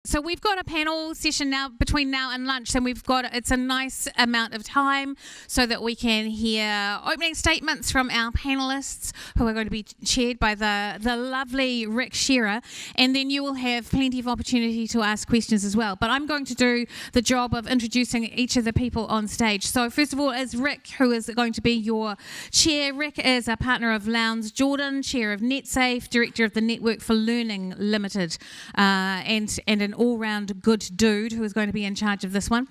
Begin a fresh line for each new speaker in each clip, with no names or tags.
So we've got a panel session now between now and lunch, and it's a nice amount of time so that we can hear opening statements from our panelists, who are going to be chaired by the lovely Rick Shera, and then you will have plenty of opportunity to ask questions as well. But I'm going to do the job of introducing each of the people on stage. So first of all is Rick, who is going to be your chair. Rick is a partner of Lowndes Jordan, chair of NetSafe, director of the Network for Learning Limited, and an all-round good dude who is going to be in charge of this one.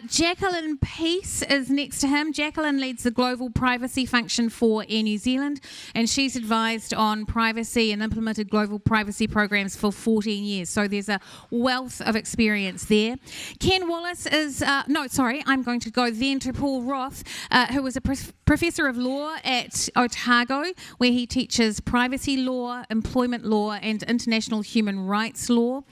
Jacqueline Peace is next to him. Jacqueline leads the global privacy function for Air New Zealand, and she's advised on privacy and implemented global privacy programs for 14 years. So there's a wealth of experience there. Ken Wallace is, I'm going to go then to Paul Roth, who is a professor of law at Otago, where he teaches privacy law, employment law, and international human rights law.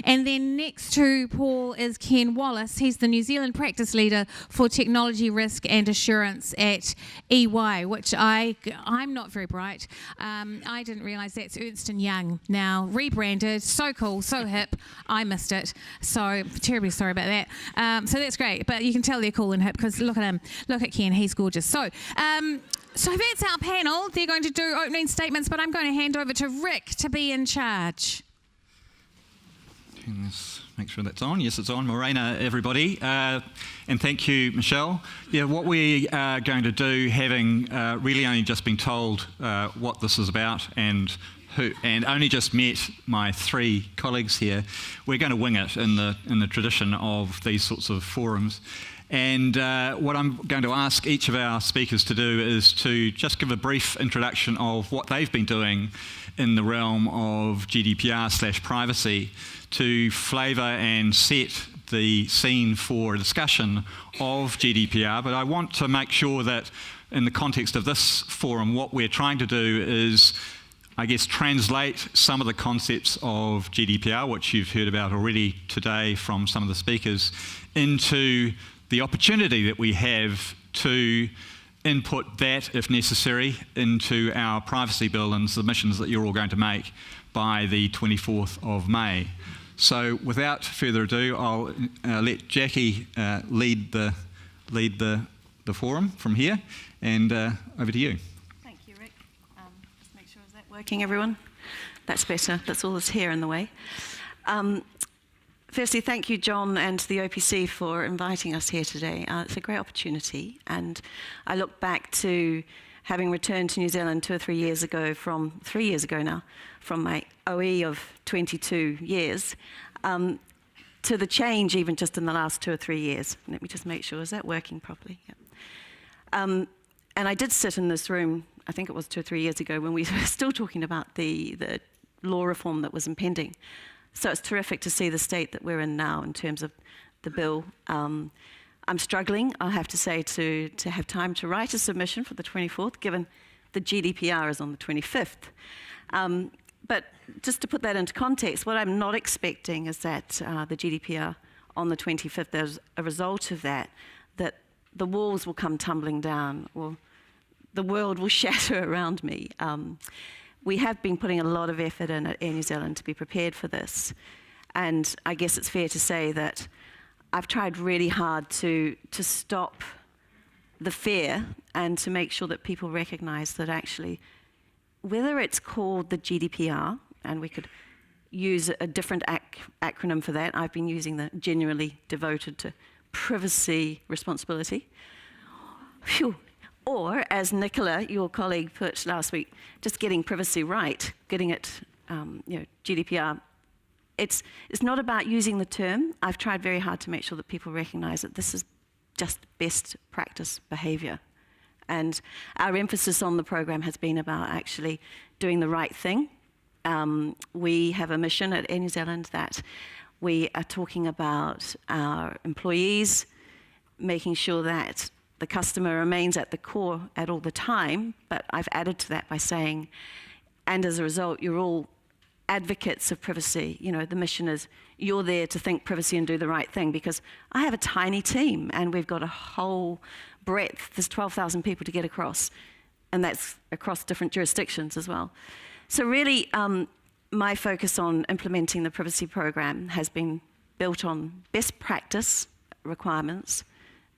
And then next to Paul is Ken Wallace. He's the New Zealand practice leader for technology risk and assurance at EY, which I'm not very bright. I didn't realise that's Ernst & Young now, rebranded. So cool, so hip. I missed it. So terribly sorry about that. So that's great. But you can tell they're cool and hip because look at him. Look at Ken. He's gorgeous. So that's our panel. They're going to do opening statements, but I'm going to hand over to Rick to be in charge.
Let's make sure that's on. Yes, it's on. Morena, everybody. And thank you, Michele. Yeah, what we are going to do, having really only just been told what this is about and only just met my three colleagues here, we're going to wing it in the tradition of these sorts of forums. And what I'm going to ask each of our speakers to do is to just give a brief introduction of what they've been doing in the realm of GDPR/privacy to flavour and set the scene for a discussion of GDPR. But I want to make sure that in the context of this forum, what we're trying to do is, I guess, translate some of the concepts of GDPR, which you've heard about already today from some of the speakers, into the opportunity that we have to input that, if necessary, into our privacy bill and submissions that you're all going to make by the 24th of May. So without further ado, I'll let Jackie lead the forum from here, and over to you.
Thank you, Rick. Just make sure, is that working, everyone? That's better. That's all that's here in the way. Firstly, thank you, John, and the OPC for inviting us here today. It's a great opportunity, and I look back to having returned to New Zealand 2 or 3 years ago, from 3 years ago now, from my OE of 22 years, to the change even just in the last 2 or 3 years. Let me just make sure, is that working properly? Yeah. And I did sit in this room, I think it was 2 or 3 years ago, when we were still talking about the law reform that was impending. So it's terrific to see the state that we're in now in terms of the bill. I'm struggling, I'll have to say, to have time to write a submission for the 24th, given the GDPR is on the 25th. But just to put that into context, what I'm not expecting is that the GDPR on the 25th, as a result of that the walls will come tumbling down, or the world will shatter around me. We have been putting a lot of effort in at Air New Zealand to be prepared for this. And I guess it's fair to say that I've tried really hard to stop the fear and to make sure that people recognise that actually, whether it's called the GDPR, and we could use a different acronym for that, I've been using the genuinely devoted to privacy responsibility. Phew. Or, as Nicola, your colleague, put last week, just getting privacy right, getting it, GDPR. It's not about using the term. I've tried very hard to make sure that people recognise that this is just best practice behaviour. And our emphasis on the program has been about actually doing the right thing. We have a mission at Air New Zealand that we are talking about our employees, making sure that the customer remains at the core at all the time, but I've added to that by saying, and as a result, you're all advocates of privacy. You know, the mission is you're there to think privacy and do the right thing, because I have a tiny team and we've got a whole breadth. There's 12,000 people to get across, and that's across different jurisdictions as well. So really, my focus on implementing the privacy program has been built on best practice requirements,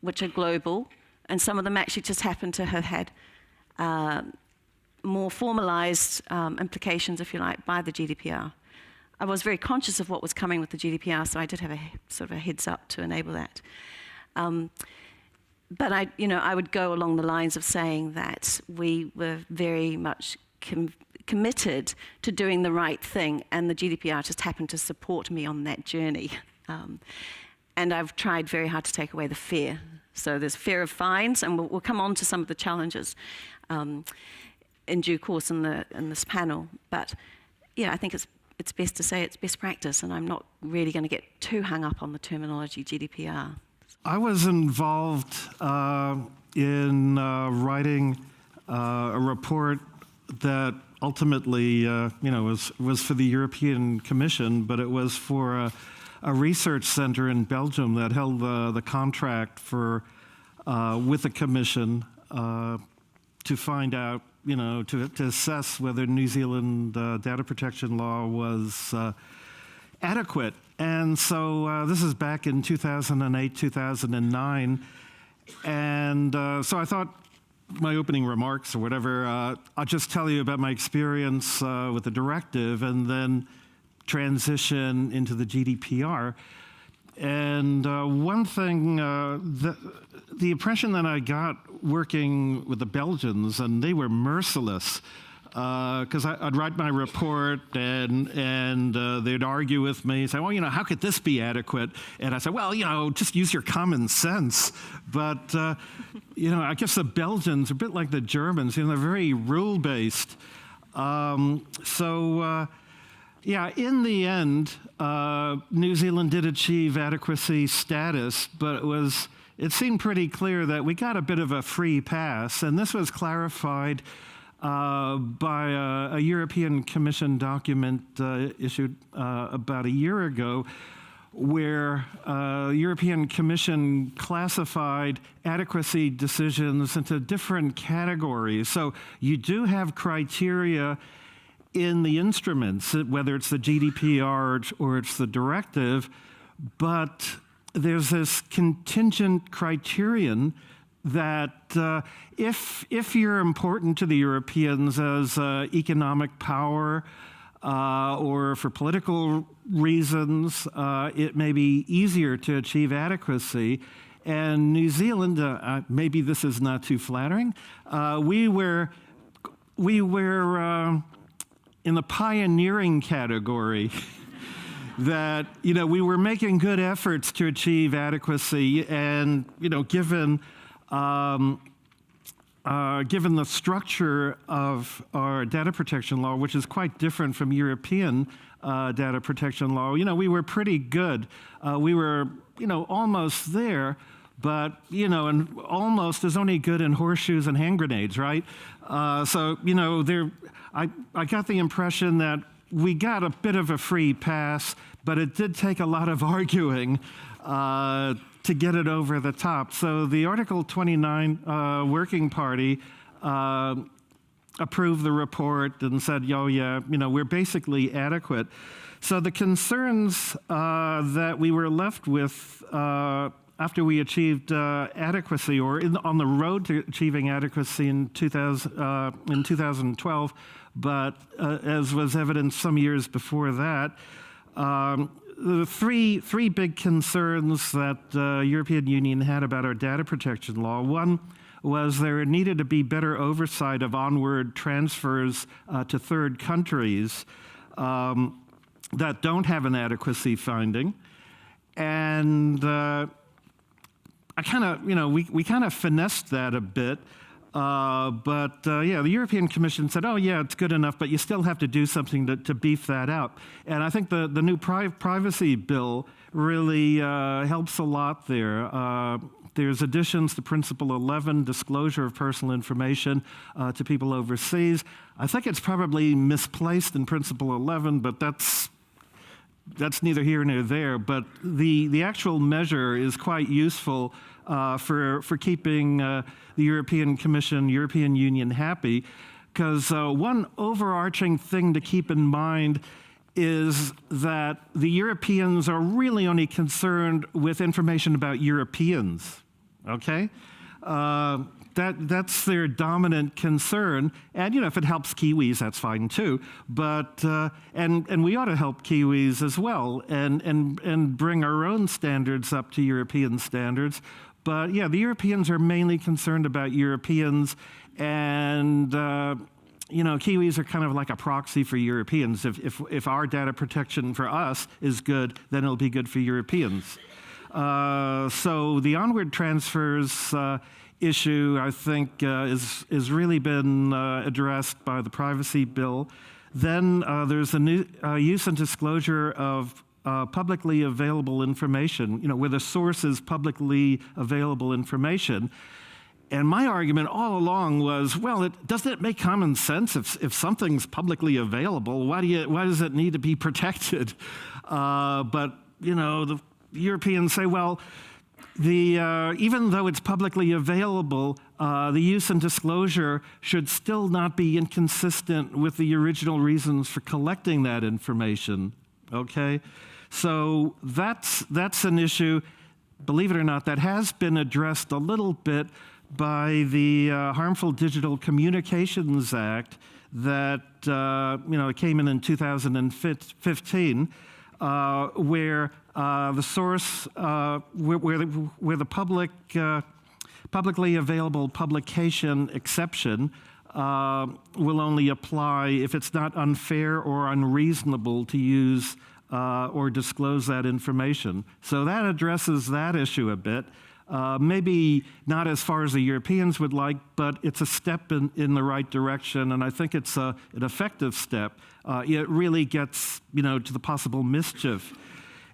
which are global, and some of them actually just happen to have had more formalized implications, if you like, by the GDPR. I was very conscious of what was coming with the GDPR, so I did have a sort of a heads up to enable that. But I would go along the lines of saying that we were very much committed to doing the right thing, and the GDPR just happened to support me on that journey. And I've tried very hard to take away the fear. So there's fear of fines, and we'll come on to some of the challenges in due course in this panel. But yeah, I think it's best to say it's best practice, and I'm not really going to get too hung up on the terminology GDPR.
I was involved in writing a report that ultimately, was for the European Commission, but it was for a research center in Belgium that held the contract for with the Commission to find out, to assess whether New Zealand data protection law was adequate. And so this is back in 2008, 2009. And so I thought my opening remarks or whatever, I'll just tell you about my experience with the directive and then transition into the GDPR. And one thing, the impression that I got working with the Belgians, and they were merciless, because I'd write my report and they'd argue with me, say, well, how could this be adequate? And I said, well, just use your common sense. But, I guess the Belgians are a bit like the Germans, they're very rule-based. Yeah, in the end, New Zealand did achieve adequacy status, but it seemed pretty clear that we got a bit of a free pass, and this was clarified by a European Commission document issued about a year ago, where the European Commission classified adequacy decisions into different categories. So you do have criteria in the instruments, whether it's the GDPR or it's the directive, but there's this contingent criterion that if you're important to the Europeans as economic power or for political reasons, it may be easier to achieve adequacy. And New Zealand, maybe this is not too flattering, we were in the pioneering category. That we were making good efforts to achieve adequacy, and given the structure of our data protection law, which is quite different from European data protection law, we were pretty good. We were almost there, but and almost is only good in horseshoes and hand grenades, right? So I got the impression that we got a bit of a free pass, but it did take a lot of arguing to get it over the top. So the Article 29 Working Party approved the report and said, we're basically adequate. So the concerns that we were left with after we achieved adequacy, or on the road to achieving adequacy in 2012, but as was evident some years before that, the three big concerns that the European Union had about our data protection law. One was there needed to be better oversight of onward transfers to third countries that don't have an adequacy finding. And we kind of finessed that a bit. But the European Commission said, it's good enough, but you still have to do something to beef that up. And I think the new privacy bill really helps a lot there. There's additions to Principle 11, disclosure of personal information to people overseas. I think it's probably misplaced in Principle 11, but that's neither here nor there. But the actual measure is quite useful for keeping the European Commission, European Union happy, Because one overarching thing to keep in mind is that the Europeans are really only concerned with information about Europeans, okay? That's their dominant concern. And, if it helps Kiwis, that's fine too. But, and we ought to help Kiwis as well and bring our own standards up to European standards. But yeah, the Europeans are mainly concerned about Europeans, and Kiwis are kind of like a proxy for Europeans. If our data protection for us is good, then it'll be good for Europeans. So the onward transfers issue, I think, is really been addressed by the privacy bill. Then there's the new use and disclosure of publicly available information, where the source is publicly available information. And my argument all along was, well, doesn't it make common sense if something's publicly available, why does it need to be protected? But the Europeans say, well, even though it's publicly available, the use and disclosure should still not be inconsistent with the original reasons for collecting that information. Okay, so that's an issue, believe it or not, that has been addressed a little bit by the Harmful Digital Communications Act that came in 2015, where the source, where the publicly available publication exception will only apply if it's not unfair or unreasonable to use or disclose that information. So that addresses that issue a bit. Maybe not as far as the Europeans would like, but it's a step in the right direction, and I think it's an effective step. It really gets, to the possible mischief.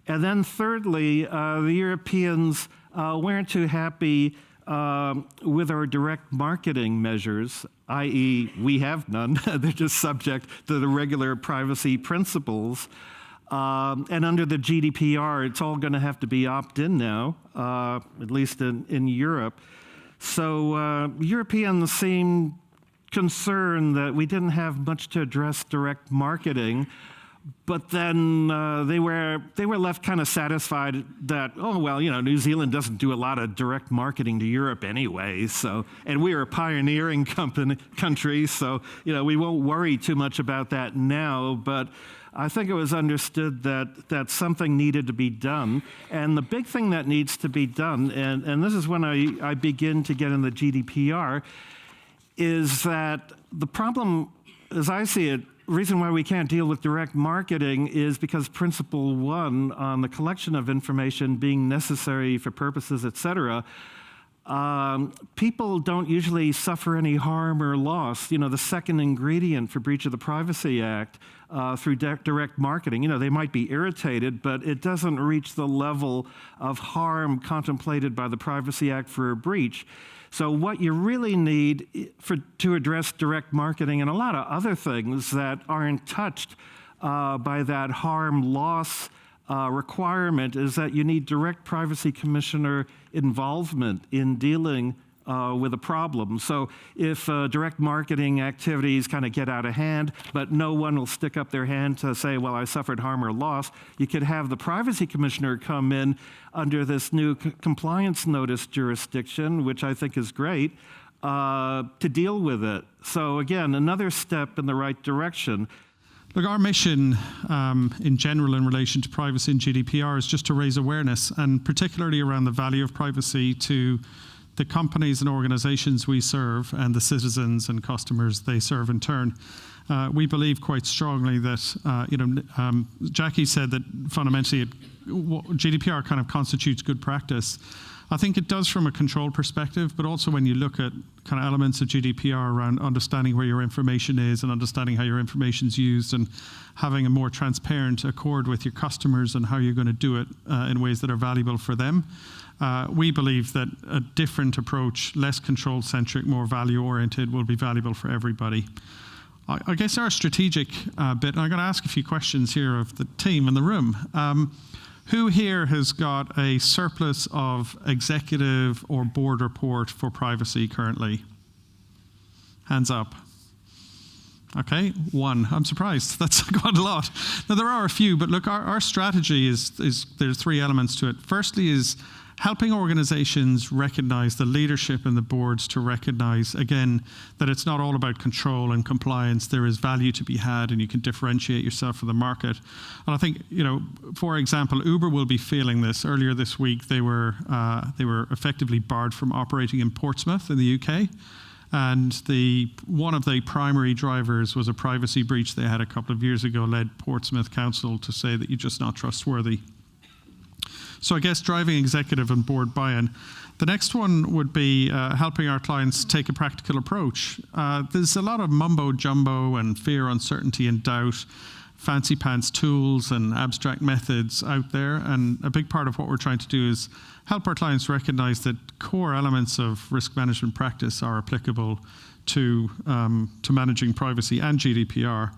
And then thirdly, the Europeans weren't too happy with our direct marketing measures, i.e. we have none. They're just subject to the regular privacy principles. And under the GDPR, it's all going to have to be opt-in now, at least in Europe. So Europeans seemed concerned that we didn't have much to address direct marketing, but then they were left kind of satisfied that, oh, well, New Zealand doesn't do a lot of direct marketing to Europe anyway, and we're a pioneering country, so, we won't worry too much about that now, but I think it was understood that something needed to be done. And the big thing that needs to be done, and this is when I begin to get in the GDPR, is that the problem, as I see it, reason why we can't deal with direct marketing is because Principle 1 on the collection of information being necessary for purposes, et cetera, people don't usually suffer any harm or loss. The second ingredient for breach of the Privacy Act through direct marketing, they might be irritated, but it doesn't reach the level of harm contemplated by the Privacy Act for a breach. So what you really need to address direct marketing and a lot of other things that aren't touched by that harm loss requirement is that you need direct privacy commissioner involvement in dealing with a problem. So if direct marketing activities kind of get out of hand, but no one will stick up their hand to say, well, I suffered harm or loss, you could have the privacy commissioner come in under this new compliance notice jurisdiction, which I think is great, to deal with it. So again, another step in the right direction.
Look, our mission in general in relation to privacy and GDPR is just to raise awareness, and particularly around the value of privacy to the companies and organizations we serve and the citizens and customers they serve in turn. We believe quite strongly that, Jackie said that fundamentally GDPR kind of constitutes good practice. I think it does from a control perspective, but also when you look at kind of elements of GDPR around understanding where your information is and understanding how your information is used and having a more transparent accord with your customers and how you're going to do it in ways that are valuable for them. We believe that a different approach, less control-centric, more value-oriented, will be valuable for everybody. I guess our strategic bit, and I'm going to ask a few questions here of the team in the room. Who here has got a surplus of executive or board report for privacy currently? Hands up. Okay, one. I'm surprised. That's quite a lot. Now, there are a few, but look, our strategy is there's three elements to it. Firstly is helping organizations recognize, the leadership and the boards to recognize, again, that it's not all about control and compliance. There is value to be had, and you can differentiate yourself from the market. And I think, for example, Uber will be feeling this. Earlier this week, they were effectively barred from operating in Portsmouth in the UK. And one of the primary drivers was a privacy breach they had a couple of years ago, led Portsmouth Council to say that you're just not trustworthy. So I guess driving executive and board buy-in. The next one would be helping our clients take a practical approach. There's a lot of mumbo-jumbo and fear, uncertainty and doubt, fancy pants tools and abstract methods out there. And a big part of what we're trying to do is help our clients recognize that core elements of risk management practice are applicable to managing privacy and GDPR.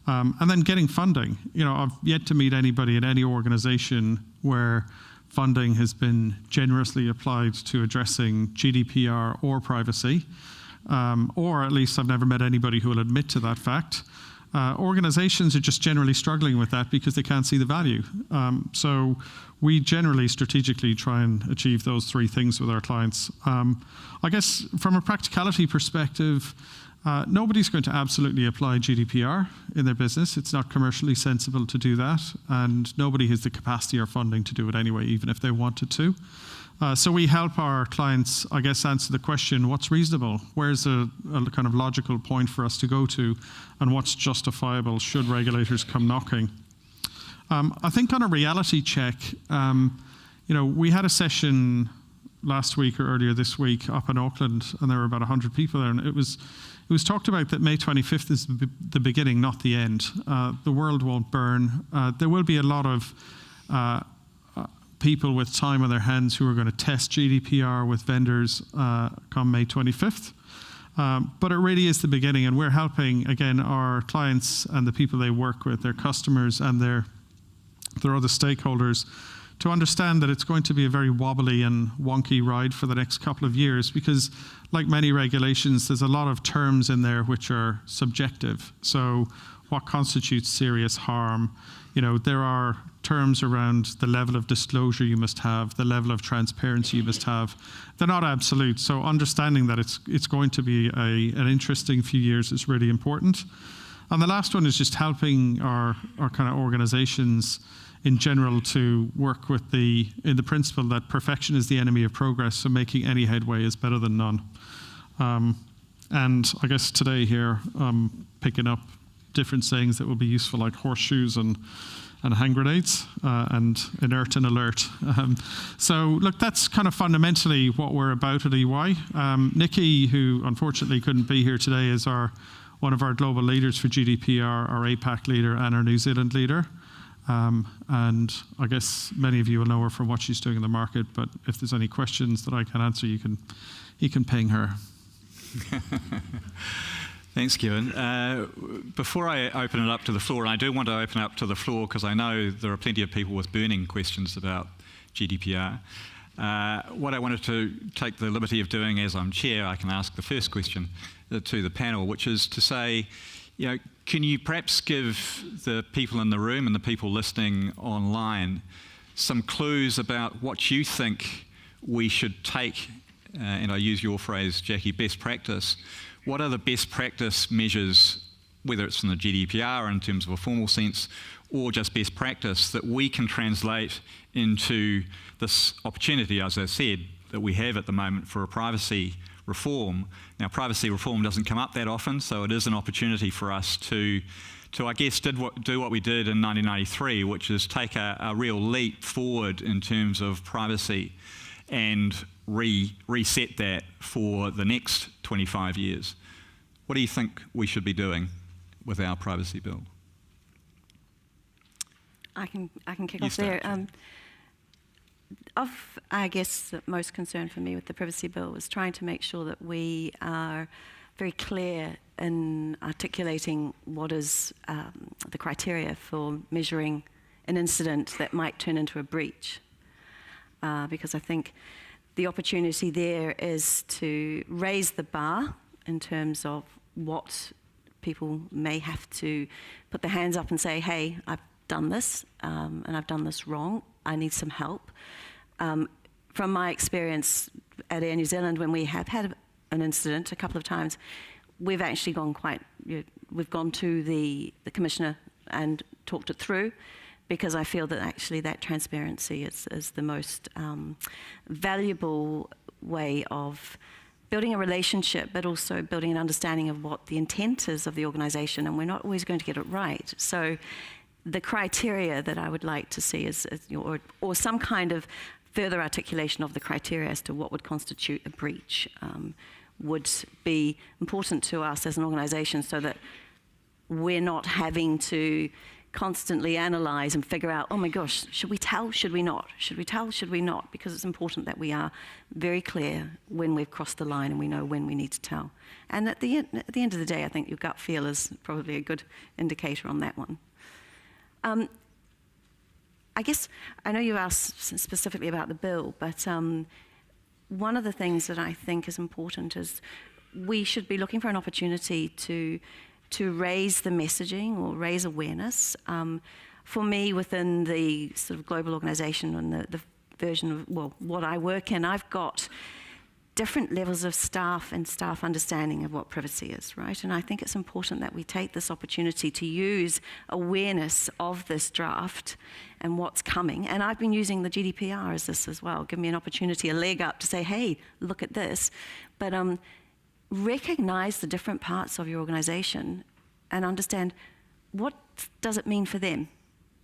And then getting funding. I've yet to meet anybody in any organization where funding has been generously applied to addressing GDPR or privacy, or at least I've never met anybody who will admit to that fact. Organizations are just generally struggling with that because they can't see the value. So we generally strategically try and achieve those three things with our clients. I guess from a practicality perspective, nobody's going to absolutely apply GDPR in their business. It's not commercially sensible to do that, and nobody has the capacity or funding to do it anyway, even if they wanted to. So we help our clients, I guess, answer the question, what's reasonable? Where's a kind of logical point for us to go to, and what's justifiable should regulators come knocking? I think on a reality check, we had a session last week or earlier this week up in Auckland, and there were about 100 people there, and it was talked about that May 25th is the beginning, not the end. The world won't burn. There will be a lot of people with time on their hands who are going to test GDPR with vendors come May 25th. But it really is the beginning, and we're helping, again, our clients and the people they work with, their customers and their other stakeholders, to understand that it's going to be a very wobbly and wonky ride for the next couple of years, because like many regulations, there's a lot of terms in there which are subjective. So what constitutes serious harm? There are terms around the level of disclosure you must have, the level of transparency you must have. They're not absolute. So understanding that it's going to be an interesting few years is really important. And the last one is just helping our kind of organizations in general to work with in the principle that perfection is the enemy of progress, so making any headway is better than none. And I guess today here, picking up different sayings that will be useful, like horseshoes and hand grenades, and inert and alert. So look, that's kind of fundamentally what we're about at EY. Nikki, who unfortunately couldn't be here today, is one of our global leaders for GDPR, our APAC leader and our New Zealand leader. And I guess many of you will know her from what she's doing in the market, but if there's any questions that I can answer, you can ping her.
Thanks, Kevin. Before I open it up to the floor, and I do want to open up to the floor because I know there are plenty of people with burning questions about GDPR. What I wanted to take the liberty of doing as I'm chair, I can ask the first question to the panel, which is to say, can you perhaps give the people in the room and the people listening online some clues about what you think we should take, and I use your phrase, Jackie, best practice. What are the best practice measures, whether it's in the GDPR in terms of a formal sense, or just best practice that we can translate into this opportunity, as I said, that we have at the moment for a privacy reform. Now, privacy reform doesn't come up that often, so it is an opportunity for us to I guess, do what we did in 1993, which is take a real leap forward in terms of privacy and reset that for the next 25 years. What do you think we should be doing with our privacy bill?
I can kick off there. I guess the most concern for me with the privacy bill was trying to make sure that we are very clear in articulating what is the criteria for measuring an incident that might turn into a breach. Because I think the opportunity there is to raise the bar in terms of what people may have to put their hands up and say, hey, I've done this, and I've done this wrong. I need some help. From my experience at Air New Zealand, when we have had an incident a couple of times, we've actually gone we've gone to the commissioner and talked it through, because I feel that actually that transparency is the most valuable way of building a relationship, but also building an understanding of what the intent is of the organisation, and we're not always going to get it right. So the criteria that I would like to see is or some kind of further articulation of the criteria as to what would constitute a breach would be important to us as an organisation, so that we're not having to constantly analyse and figure out, oh my gosh, should we tell, should we not? Should we tell, should we not? Because it's important that we are very clear when we've crossed the line and we know when we need to tell. And at the end of the day, I think your gut feel is probably a good indicator on that one. I guess, I know you asked specifically about the bill, but one of the things that I think is important is we should be looking for an opportunity to raise the messaging or raise awareness. For me, within the sort of global organisation and the version of, well, what I work in, I've got different levels of staff and staff understanding of what privacy is, right? And I think it's important that we take this opportunity to use awareness of this draft and what's coming. And I've been using the GDPR as this as well, give me an opportunity, a leg up to say, hey, look at this. But recognize the different parts of your organisation and understand what does it mean for them.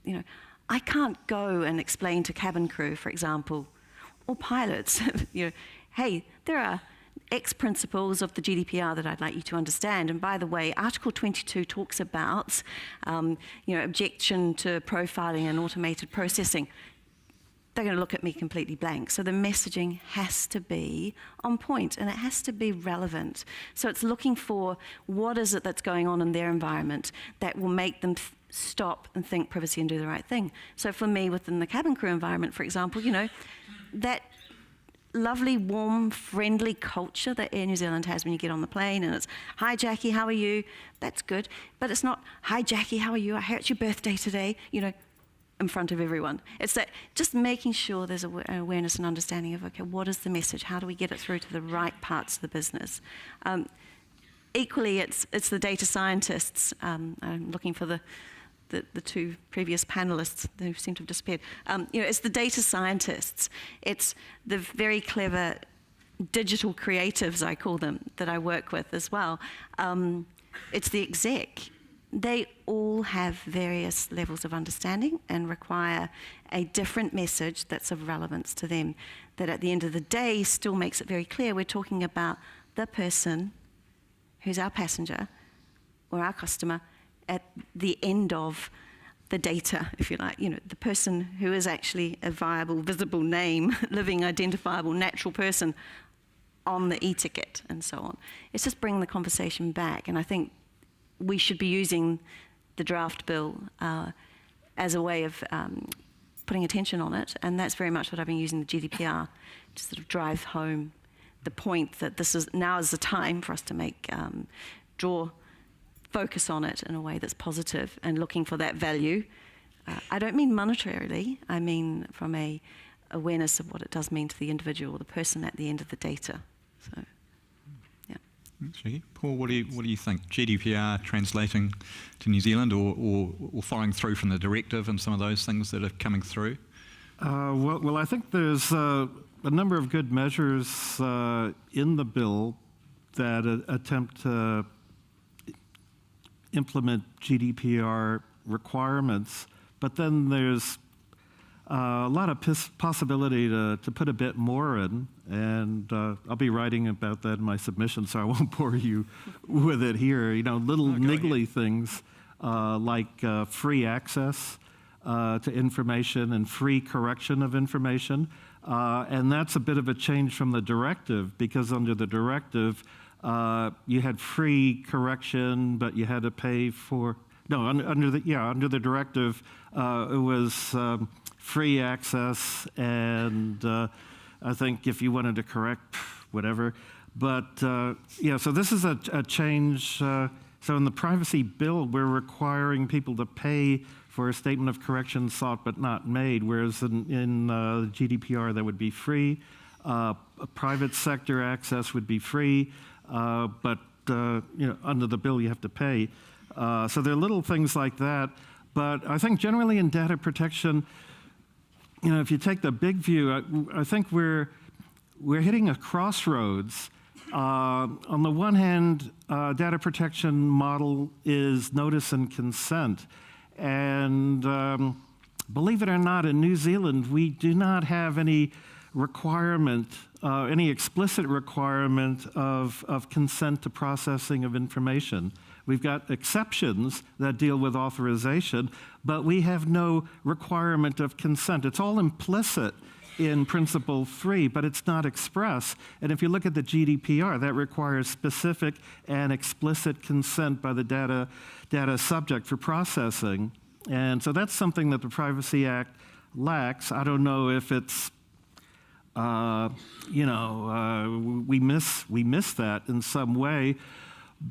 You know, I can't go and explain to cabin crew, for example, or pilots, you know, hey, there are X principles of the GDPR that I'd like you to understand. And by the way, Article 22 talks about, objection to profiling and automated processing. They're going to look at me completely blank. So the messaging has to be on point and it has to be relevant. So it's looking for what is it that's going on in their environment that will make them stop and think privacy and do the right thing. So for me, within the cabin crew environment, for example, you know, that lovely, warm, friendly culture that Air New Zealand has when you get on the plane, and it's, hi Jackie, how are you? That's good. But it's not, hi Jackie, how are you? I hear it's your birthday today, you know, in front of everyone. It's that just making sure there's an awareness and understanding of, okay, what is the message? How do we get it through to the right parts of the business? Equally, it's the data scientists. I'm looking for the two previous panelists who seem to have disappeared. It's the data scientists. It's the very clever digital creatives, I call them, that I work with as well. It's the exec. They all have various levels of understanding and require a different message that's of relevance to them, that at the end of the day still makes it very clear we're talking about the person who's our passenger or our customer at the end of the data, if you like, you know, the person who is actually a viable, visible name, living, identifiable, natural person on the e-ticket and so on. It's just bringing the conversation back, and I think we should be using the draft bill as a way of putting attention on it, and that's very much what I've been using the GDPR to sort of drive home the point that now is the time for us to draw focus on it in a way that's positive and looking for that value. I don't mean monetarily, I mean from a awareness of what it does mean to the individual, the person at the end of the data. So, yeah.
Actually, Paul, what do you think? GDPR translating to New Zealand or following through from the directive and some of those things that are coming through?
Well, I think there's a number of good measures in the bill that attempt to implement GDPR requirements, but then there's a lot of possibility to put a bit more in, and I'll be writing about that in my submission, so I won't bore you with it here. You know, little niggly things like free access to information and free correction of information, and that's a bit of a change from the directive, because under the directive, you had free correction, but you had to pay for, under the directive, it was free access, and I think if you wanted to correct, whatever. But, so this is a change So in the privacy bill, we're requiring people to pay for a statement of correction sought but not made, whereas in GDPR that would be free. Private sector access would be free, but under the bill you have to pay. So there are little things like that. But I think generally in data protection, if you take the big view, I think we're hitting a crossroads. On the one hand, data protection model is notice and consent. And believe it or not, in New Zealand, we do not have any requirement, any explicit requirement of consent to processing of information. We've got exceptions that deal with authorization, but we have no requirement of consent. It's all implicit in Principle 3, but it's not express. And if you look at the GDPR, that requires specific and explicit consent by the data subject for processing. And so that's something that the Privacy Act lacks. I don't know if it's, we miss that in some way.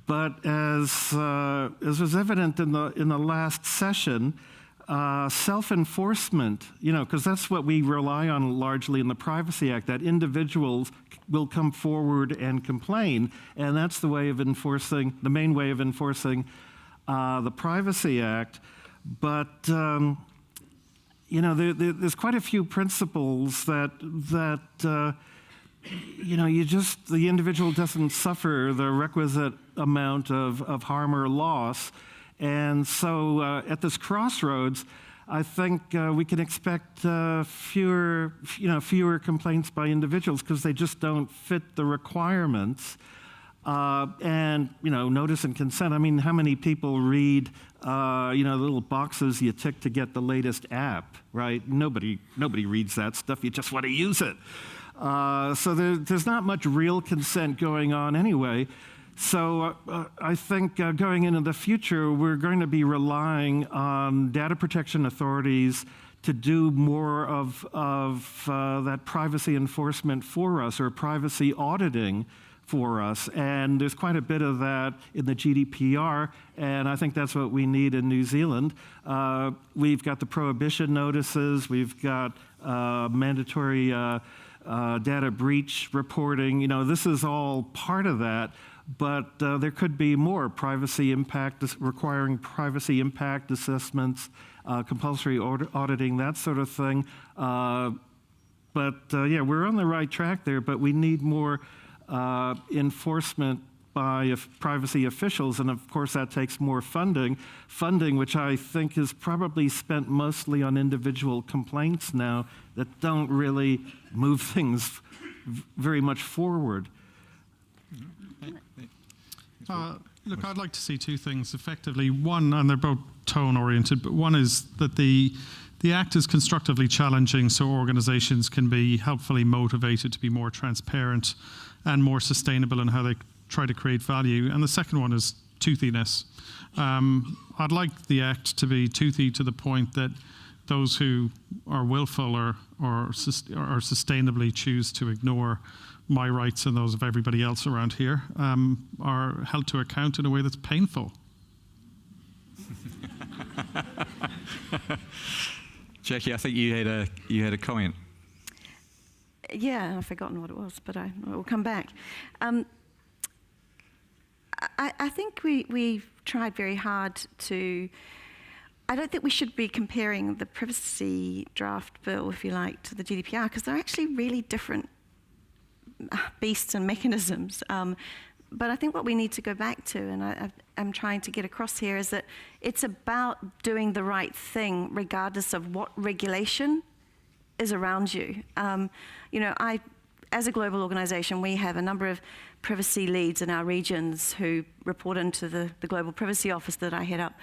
But as was evident in the last session, self-enforcement, because that's what we rely on largely in the Privacy Act, that individuals will come forward and complain, and that's the way of enforcing, the main way of enforcing the Privacy Act. But there's quite a few principles that the individual doesn't suffer the requisite amount of harm or loss. And so at this crossroads, I think we can expect fewer complaints by individuals because they just don't fit the requirements. And notice and consent. I mean, how many people read the little boxes you tick to get the latest app, right? Nobody reads that stuff. You just want to use it. So there's not much real consent going on anyway. So I think going into the future, we're going to be relying on data protection authorities to do more of that privacy enforcement for us, or privacy auditing for us. And there's quite a bit of that in the GDPR, and I think that's what we need in New Zealand. We've got the prohibition notices, we've got mandatory data breach reporting. This is all part of that, but there could be more privacy impact, requiring privacy impact assessments, compulsory auditing, that sort of thing. But we're on the right track there, but we need more enforcement by privacy officials, and of course that takes more funding, which I think is probably spent mostly on individual complaints now that don't really move things very much forward.
Look, I'd like to see two things effectively. One, and they're both tone-oriented, but one is that the Act is constructively challenging so organizations can be helpfully motivated to be more transparent and more sustainable in how they try to create value. And the second one is toothiness. I'd like the Act to be toothy to the point that those who are willful or sustainably choose to ignore my rights and those of everybody else around here are held to account in a way that's painful.
Jackie, I think you had a comment.
Yeah, I've forgotten what it was, but I will come back. I think we've tried very hard to. I don't think we should be comparing the privacy draft bill, if you like, to the GDPR, because they're actually really different beasts and mechanisms. But I think what we need to go back to, and I'm trying to get across here, is that it's about doing the right thing regardless of what regulation is around you. As a global organization, we have a number of privacy leads in our regions who report into the Global Privacy Office that I head up.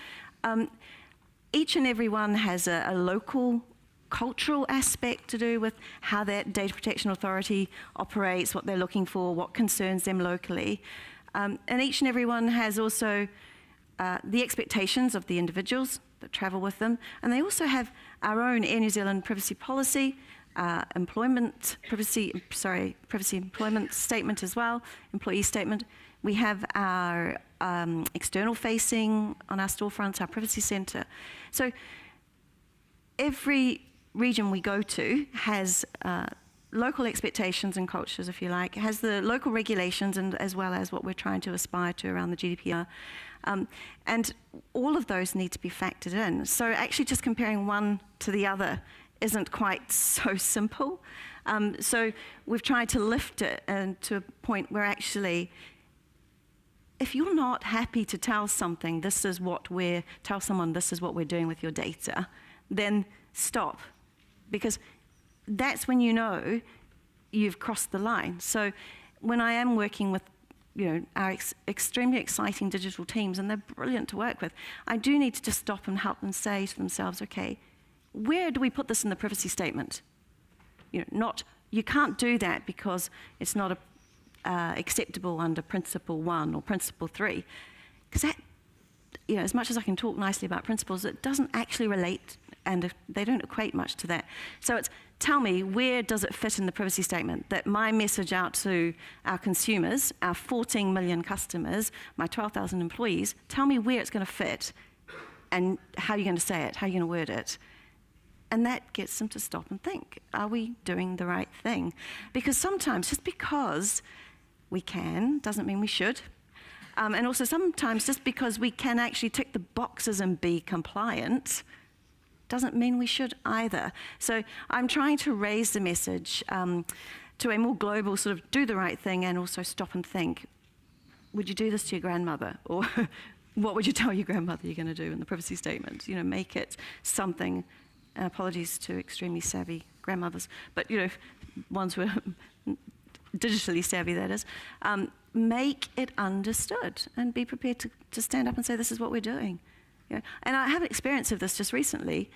Each and every one has a local cultural aspect to do with how that data protection authority operates, what they're looking for, what concerns them locally. And each and every one has also the expectations of the individuals that travel with them. And they also have our own Air New Zealand privacy policy, privacy employment statement as well, employee statement. We have our external facing on our storefronts, our privacy centre. So every region we go to has local expectations and cultures, if you like, has the local regulations and as well as what we're trying to aspire to around the GDPR. And all of those need to be factored in. So actually just comparing one to the other isn't quite so simple. So we've tried to lift it to a point where actually, if you're not happy to tell someone this is what we're doing with your data, then stop. Because that's when you know you've crossed the line. So when I am working with our extremely exciting digital teams, and they're brilliant to work with, I do need to just stop and help them say to themselves, okay, where do we put this in the privacy statement? You can't do that because it's not acceptable under Principle 1 or Principle 3. Because that, as much as I can talk nicely about principles, it doesn't actually relate, and they don't equate much to that. So it's, tell me, where does it fit in the privacy statement that my message out to our consumers, our 14 million customers, my 12,000 employees, tell me where it's going to fit and how you're going to say it, how you're going to word it. And that gets them to stop and think, are we doing the right thing? Because sometimes, just because we can, doesn't mean we should. And also sometimes, just because we can actually tick the boxes and be compliant, doesn't mean we should either. So I'm trying to raise the message to a more global sort of do the right thing and also stop and think, would you do this to your grandmother? Or what would you tell your grandmother you're going to do in the privacy statement? Make it something. Apologies to extremely savvy grandmothers, but ones who are digitally savvy, that is. Make it understood and be prepared to stand up and say, this is what we're doing. And I have experience of this just recently.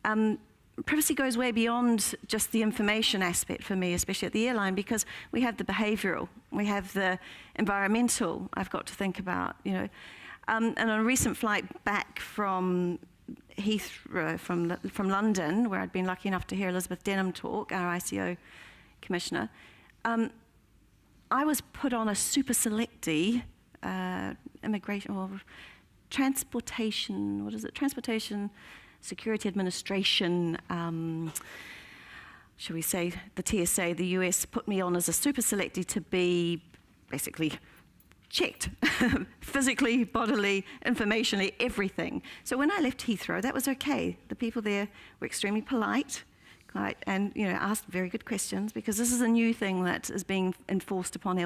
Privacy goes way beyond just the information aspect for me, especially at the airline, because we have the behavioural, we have the environmental I've got to think about, And on a recent flight back from Heathrow, from London, where I'd been lucky enough to hear Elizabeth Denham talk, our ICO commissioner, I was put on a super selectee immigration or transportation, Transportation Security Administration, shall we say, the TSA, the US, put me on as a super selectee to be basically checked, physically, bodily, informationally, everything. So when I left Heathrow, that was okay. The people there were extremely polite, and asked very good questions, because this is a new thing that is being enforced upon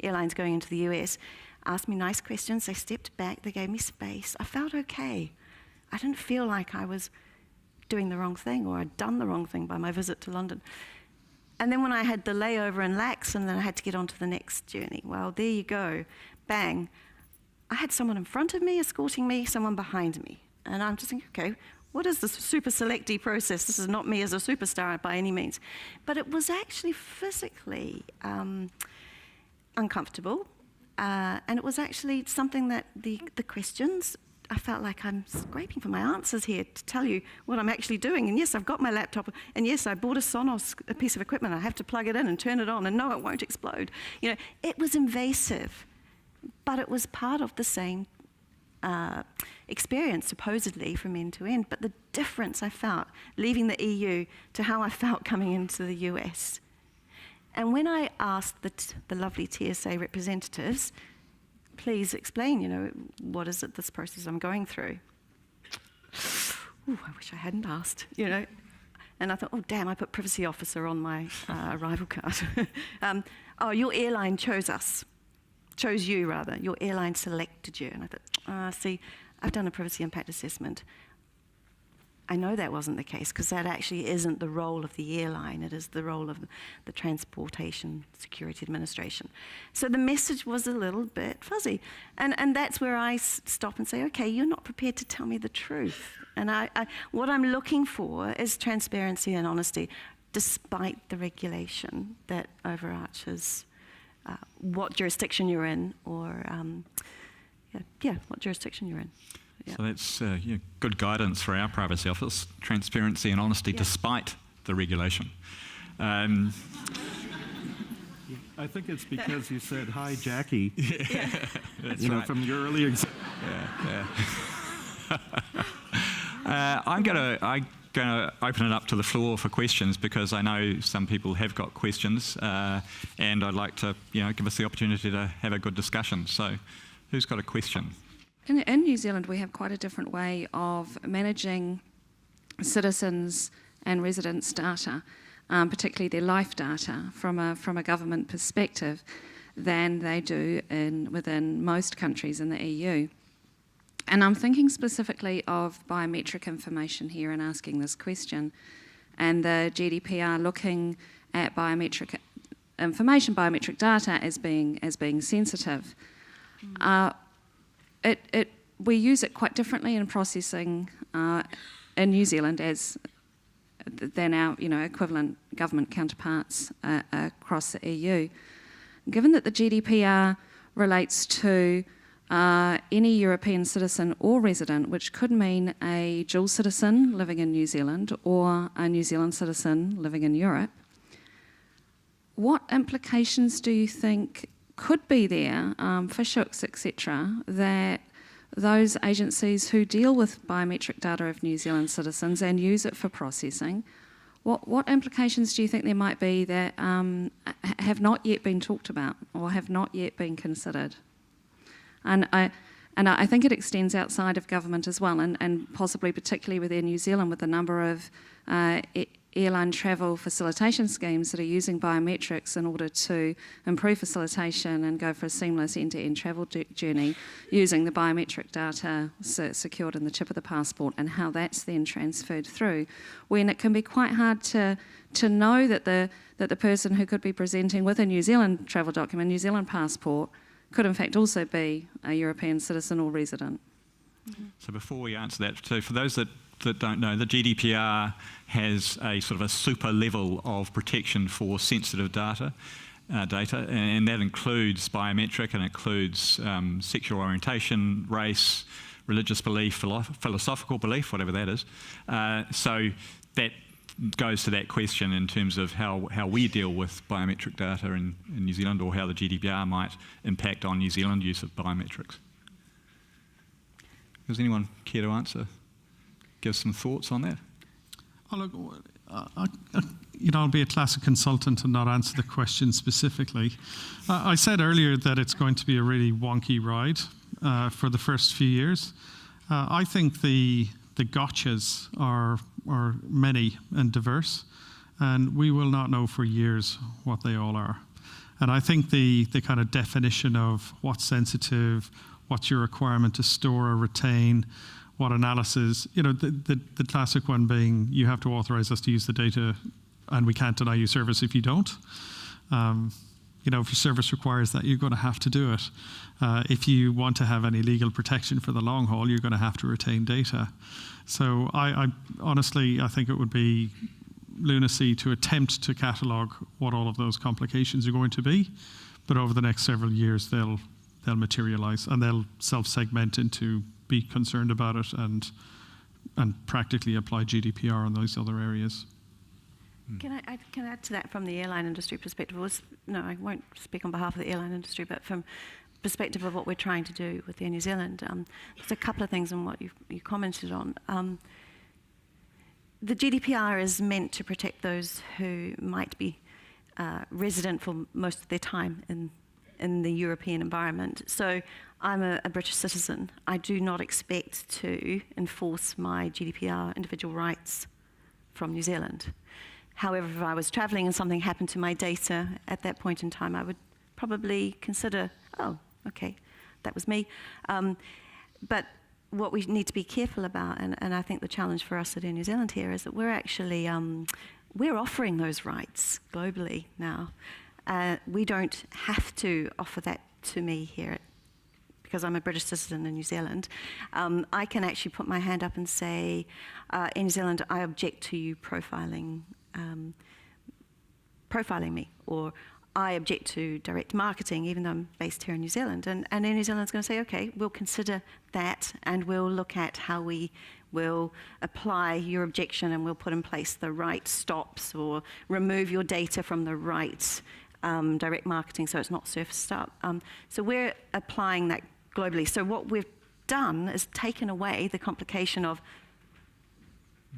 airlines going into the US. Asked me nice questions, they stepped back, they gave me space. I felt okay. I didn't feel like I was doing the wrong thing or I'd done the wrong thing by my visit to London. And then when I had the layover in Lax and then I had to get on to the next journey, well, there you go, bang. I had someone in front of me escorting me, someone behind me. And I'm just thinking, okay, what is this super selectee process? This is not me as a superstar by any means. But it was actually physically uncomfortable. And it was actually something that the questions, I felt like I'm scraping for my answers here to tell you what I'm actually doing. And yes, I've got my laptop. And yes, I bought a Sonos, a piece of equipment. I have to plug it in and turn it on. And no, it won't explode. It was invasive. But it was part of the same experience, supposedly, from end to end. But the difference I felt leaving the EU to how I felt coming into the US. And when I asked the lovely TSA representatives, please explain, what is it, this process I'm going through? Ooh, I wish I hadn't asked, And I thought, oh, damn, I put privacy officer on my arrival card. Your airline chose you, rather. Your airline selected you. And I thought, see, I've done a privacy impact assessment. I know that wasn't the case, because that actually isn't the role of the airline. It is the role of the Transportation Security Administration. So the message was a little bit fuzzy. And that's where I stop and say, okay, you're not prepared to tell me the truth. And what I'm looking for is transparency and honesty, despite the regulation that overarches what jurisdiction you're in, or what jurisdiction you're in. Yeah.
So that's good guidance for our privacy office, transparency and honesty despite the regulation.
I think it's because you said, hi, Jackie,
That's
you know,
right.
from your earlier example.
I'm going to open it up to the floor for questions, because I know some people have got questions, and I'd like to, give us the opportunity to have a good discussion. So, who's got a question?
In New Zealand, we have quite a different way of managing citizens and residents' data, particularly their life data, from a government perspective, than they do within most countries in the EU. And I'm thinking specifically of biometric information here and asking this question, and the GDPR looking at biometric information, biometric data as being sensitive. We use it quite differently in processing in New Zealand than our equivalent government counterparts across the EU. Given that the GDPR relates to any European citizen or resident, which could mean a dual citizen living in New Zealand or a New Zealand citizen living in Europe, what implications do you think could be there for shooks, etc., that those agencies who deal with biometric data of New Zealand citizens and use it for processing, what implications do you think there might be that have not yet been talked about or have not yet been considered? And I think it extends outside of government as well, and possibly particularly within New Zealand, with the number of airline travel facilitation schemes that are using biometrics in order to improve facilitation and go for a seamless end-to-end travel journey using the biometric data secured in the chip of the passport, and how that's then transferred through, when it can be quite hard to know that the person who could be presenting with a New Zealand travel document, New Zealand passport, could in fact also be a European citizen or resident.
Mm-hmm. So before we answer that, so for those that don't know, the GDPR has a sort of a super level of protection for sensitive data, and that includes biometric, and includes sexual orientation, race, religious belief, philosophical belief, whatever that is. So that goes to that question in terms of how we deal with biometric data in New Zealand, or how the GDPR might impact on New Zealand use of biometrics. Does anyone care to answer? Give some thoughts on that?
Oh, look, I'll be a classic consultant and not answer the question specifically. I said earlier that it's going to be a really wonky ride for the first few years. I think the gotchas are many and diverse, and we will not know for years what they all are. And I think the kind of definition of what's sensitive, what's your requirement to store or retain, what analysis, the classic one being, you have to authorize us to use the data and we can't deny you service if you don't. If your service requires that, you're going to have to do it. If you want to have any legal protection for the long haul, you're going to have to retain data. So I honestly, I think it would be lunacy to attempt to catalogue what all of those complications are going to be, but over the next several years they'll materialise, and they'll self-segment into be concerned about it and practically apply GDPR on those other areas.
Can I add to that from the airline industry perspective? I won't speak on behalf of the airline industry, but from perspective of what we're trying to do with Air New Zealand, there's a couple of things in what you commented on. The GDPR is meant to protect those who might be resident for most of their time in the European environment. So I'm a British citizen. I do not expect to enforce my GDPR individual rights from New Zealand. However, if I was travelling and something happened to my data at that point in time, I would probably consider, oh, okay, that was me. But what we need to be careful about, and I think the challenge for us at Air New Zealand here, is that we're actually, we're offering those rights globally now. We don't have to offer that to me here because I'm a British citizen in New Zealand. I can actually put my hand up and say, in New Zealand, I object to you profiling me, or I object to direct marketing, even though I'm based here in New Zealand. And Air New Zealand's going to say, okay, we'll consider that, and we'll look at how we will apply your objection, and we'll put in place the right stops or remove your data from the right direct marketing, so it's not surfaced up. So we're applying that globally. So what we've done is taken away the complication of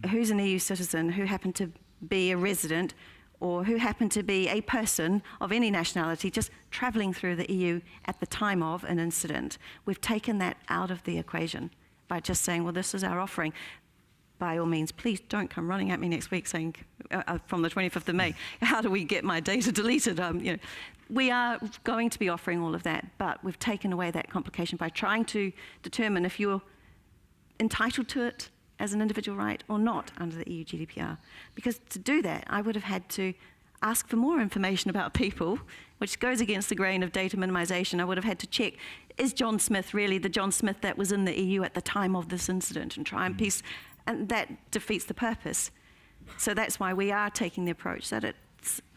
who's an EU citizen, who happened to be a resident, or who happened to be a person of any nationality just travelling through the EU at the time of an incident. We've taken that out of the equation by just saying, well, this is our offering. By all means, please don't come running at me next week saying, from the 25th of May, how do we get my data deleted? We are going to be offering all of that, but we've taken away that complication by trying to determine if you're entitled to it as an individual right or not under the EU GDPR. Because to do that, I would have had to ask for more information about people, which goes against the grain of data minimization. I would have had to check, is John Smith really the John Smith that was in the EU at the time of this incident, and try and piece, and that defeats the purpose. So that's why we are taking the approach that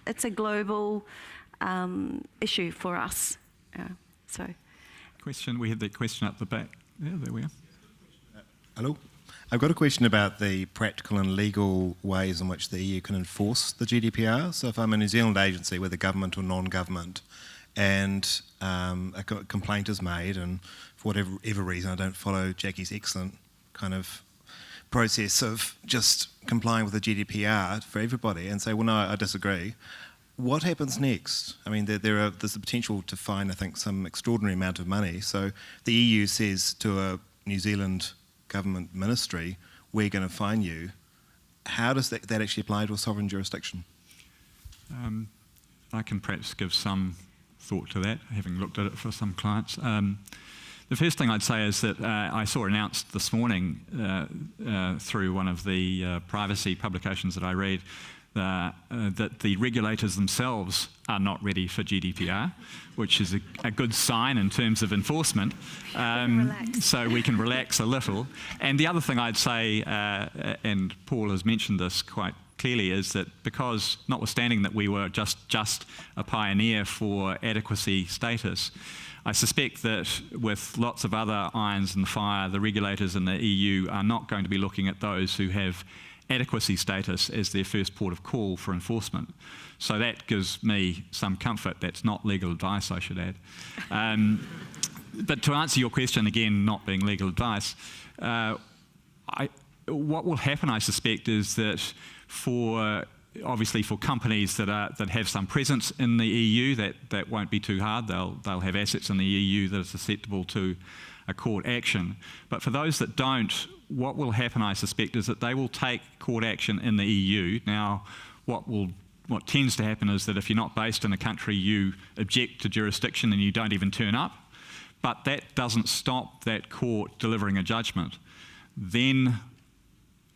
it's a global issue for us.
Question, we had that question up the back. Yeah, there we are.
Hello. I've got a question about the practical and legal ways in which the EU can enforce the GDPR. So if I'm a New Zealand agency, whether government or non-government, and a complaint is made, and for whatever reason I don't follow Jackie's excellent kind of process of just complying with the GDPR for everybody and say, well, no, I disagree. What happens next? I mean, there's the potential to fine, I think, some extraordinary amount of money. So the EU says to a New Zealand government ministry, we're going to fine you. How does that actually apply to a sovereign jurisdiction?
I can perhaps give some thought to that, having looked at it for some clients. The first thing I'd say is that I saw announced this morning through one of the privacy publications that I read that the regulators themselves are not ready for GDPR, which is a good sign in terms of enforcement. So we can relax a little. And the other thing I'd say, and Paul has mentioned this quite clearly, is that because, notwithstanding that we were just a pioneer for adequacy status, I suspect that with lots of other irons in the fire, the regulators in the EU are not going to be looking at those who have adequacy status as their first port of call for enforcement. So that gives me some comfort. That's not legal advice, I should add. But to answer your question, again, not being legal advice, what will happen, I suspect, is that obviously for companies that have some presence in the EU, that won't be too hard. They'll have assets in the EU that are susceptible to a court action. But for those that don't, what will happen, I suspect, is that they will take court action in the EU. Now, what tends to happen is that if you're not based in a country, you object to jurisdiction and you don't even turn up. But that doesn't stop that court delivering a judgment. Then,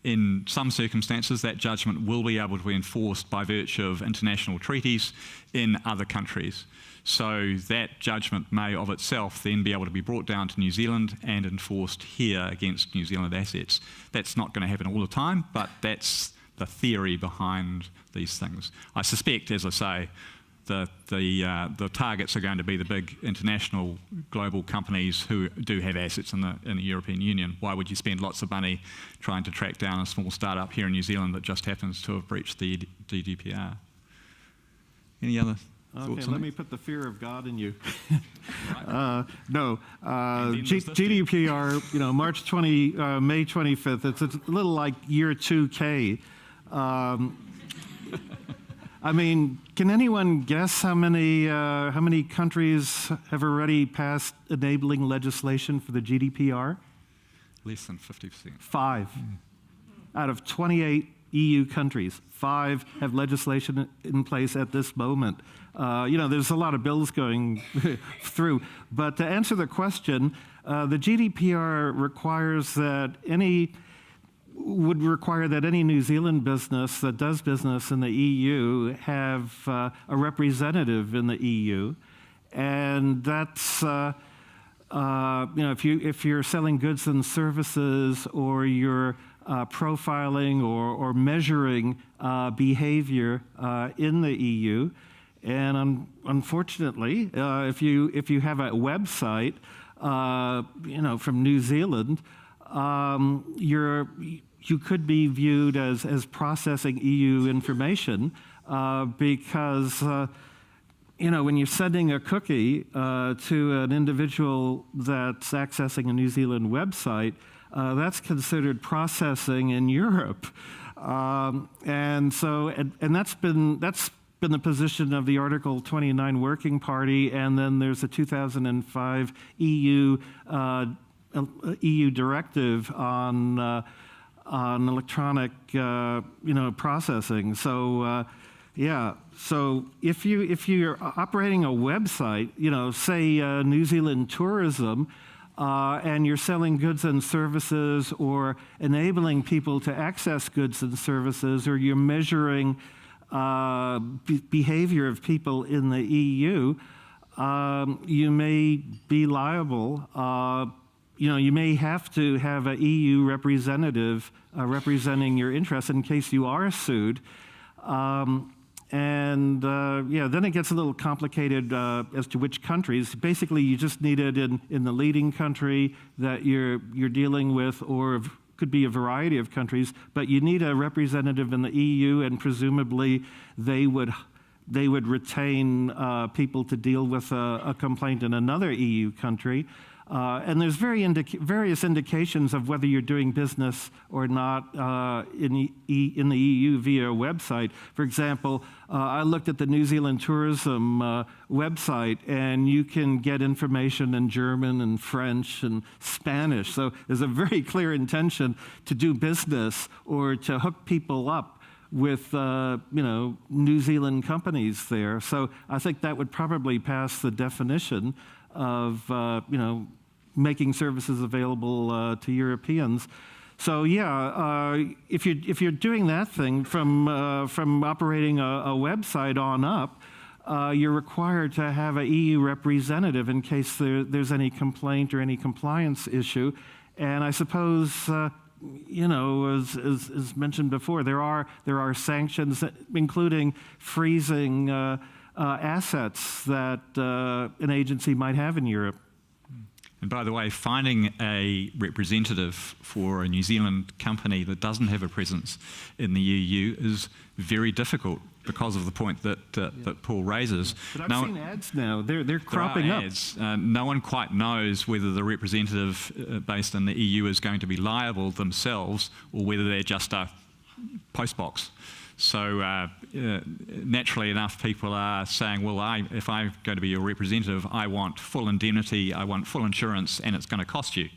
in some circumstances, that judgment will be able to be enforced by virtue of international treaties in other countries. So that judgment may of itself then be able to be brought down to New Zealand and enforced here against New Zealand assets. That's not going to happen all the time, but that's the theory behind these things. I suspect, as I say, the targets are going to be the big international global companies who do have assets in the European Union. Why would you spend lots of money trying to track down a small startup here in New Zealand that just happens to have breached the GDPR? Any other thoughts on
let
that?
me put the fear of God in you. GDPR, May 25th, it's a little like year 2K. I mean, can anyone guess how many countries have already passed enabling legislation for the GDPR?
Less than 50%.
5. Out of 28 EU countries, 5 have legislation in place at this moment. There's a lot of bills going through. But to answer the question, the GDPR would require that any New Zealand business that does business in the EU have a representative in the EU, and that's if you're selling goods and services, or you're profiling or measuring behavior in the EU, and unfortunately, if you have a website, from New Zealand, you could be viewed as processing EU information because when you're sending a cookie to an individual that's accessing a New Zealand website, that's considered processing in Europe. And that's been the position of the Article 29 Working Party, and then there's a 2005 EU directive on electronic processing. So so if you're operating a website, say New Zealand Tourism, and you're selling goods and services or enabling people to access goods and services, or you're measuring behavior of people in the EU, you may be liable. You may have to have an EU representative representing your interests in case you are sued. Then it gets a little complicated as to which countries. Basically, you just need it in the leading country that you're dealing with, or could be a variety of countries. But you need a representative in the EU, and presumably they would retain people to deal with a complaint in another EU country. And there's various indications of whether you're doing business or not in the EU via a website. For example, I looked at the New Zealand Tourism website, and you can get information in German and French and Spanish. So there's a very clear intention to do business or to hook people up with New Zealand companies there. So I think that would probably pass the definition of making services available to Europeans. So if you're doing that thing from operating a website on up, you're required to have an EU representative in case there's any complaint or any compliance issue. And I suppose as mentioned before, there are sanctions, including freezing assets that an agency might have in Europe.
And by the way, finding a representative for a New Zealand company that doesn't have a presence in the EU is very difficult because of the point that Paul raises.
But I've seen ads now. They're cropping up.
Ads. No one quite knows whether the representative based in the EU is going to be liable themselves or whether they're just a postbox. So naturally enough, people are saying, well, if I'm going to be your representative, I want full indemnity, I want full insurance, and it's going to cost you.